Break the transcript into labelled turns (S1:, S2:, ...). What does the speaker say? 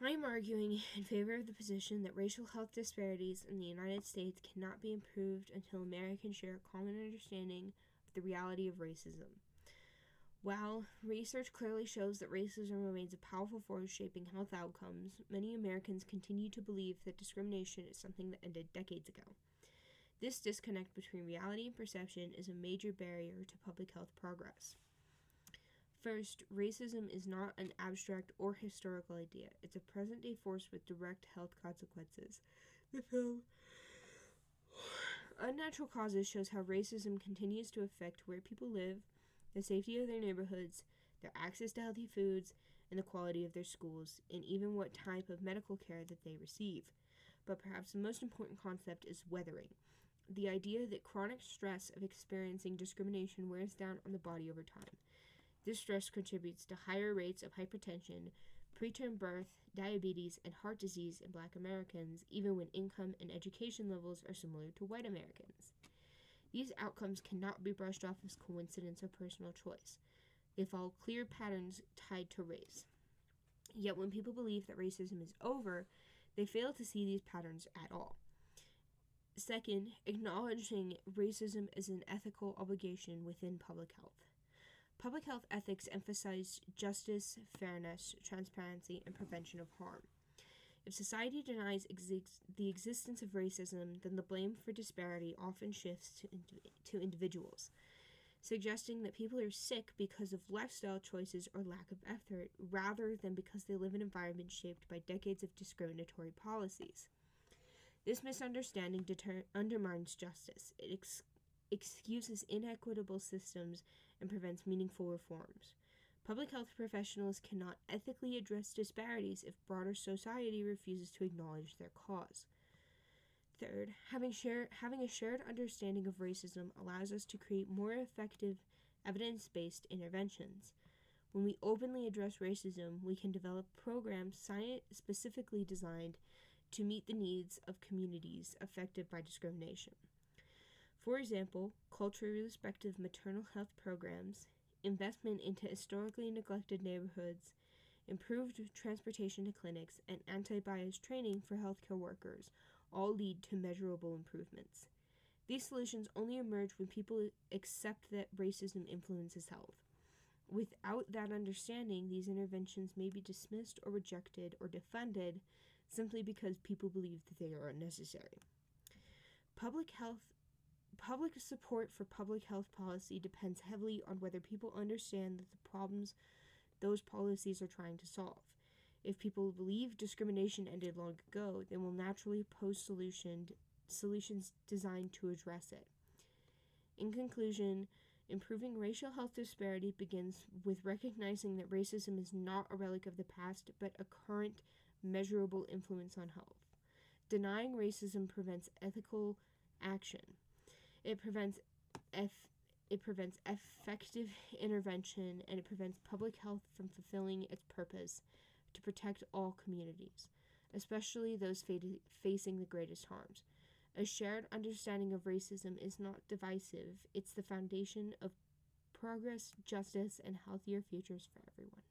S1: I am arguing in favor of the position that racial health disparities in the United States cannot be improved until Americans share a common understanding of the reality of racism. While research clearly shows that racism remains a powerful force shaping health outcomes, many Americans continue to believe that discrimination is something that ended decades ago. This disconnect between reality and perception is a major barrier to public health progress. First, racism is not an abstract or historical idea. It's a present-day force with direct health consequences. The film Unnatural Causes shows how racism continues to affect where people live, the safety of their neighborhoods, their access to healthy foods, and the quality of their schools, and even what type of medical care that they receive. But perhaps the most important concept is weathering, the idea that chronic stress of experiencing discrimination wears down on the body over time. This stress contributes to higher rates of hypertension, preterm birth, diabetes, and heart disease in Black Americans, even when income and education levels are similar to white Americans. These outcomes cannot be brushed off as coincidence or personal choice. They follow clear patterns tied to race. Yet when people believe that racism is over, they fail to see these patterns at all. Second, acknowledging racism is an ethical obligation within public health. Public health ethics emphasize justice, fairness, transparency, and prevention of harm. If society denies the existence of racism, then the blame for disparity often shifts to individuals, suggesting that people are sick because of lifestyle choices or lack of effort, rather than because they live in environments shaped by decades of discriminatory policies. This misunderstanding undermines justice. It excuses inequitable systems and prevents meaningful reforms. Public health professionals cannot ethically address disparities if broader society refuses to acknowledge their cause. Third, having a shared understanding of racism allows us to create more effective, evidence-based interventions. When we openly address racism, we can develop programs specifically designed to meet the needs of communities affected by discrimination. For example, culturally respective maternal health programs, investment into historically neglected neighborhoods, improved transportation to clinics, and anti-bias training for healthcare workers all lead to measurable improvements. These solutions only emerge when people accept that racism influences health. Without that understanding, these interventions may be dismissed or rejected or defunded simply because people believe that they are unnecessary. Public support for public health policy depends heavily on whether people understand that the problems those policies are trying to solve. If people believe discrimination ended long ago, they will naturally oppose solutions designed to address it. In conclusion, improving racial health disparity begins with recognizing that racism is not a relic of the past, but a current, measurable influence on health. Denying racism prevents ethical action. It prevents effective intervention, and it prevents public health from fulfilling its purpose to protect all communities, especially those facing the greatest harms. A shared understanding of racism is not divisive. It's the foundation of progress, justice, and healthier futures for everyone.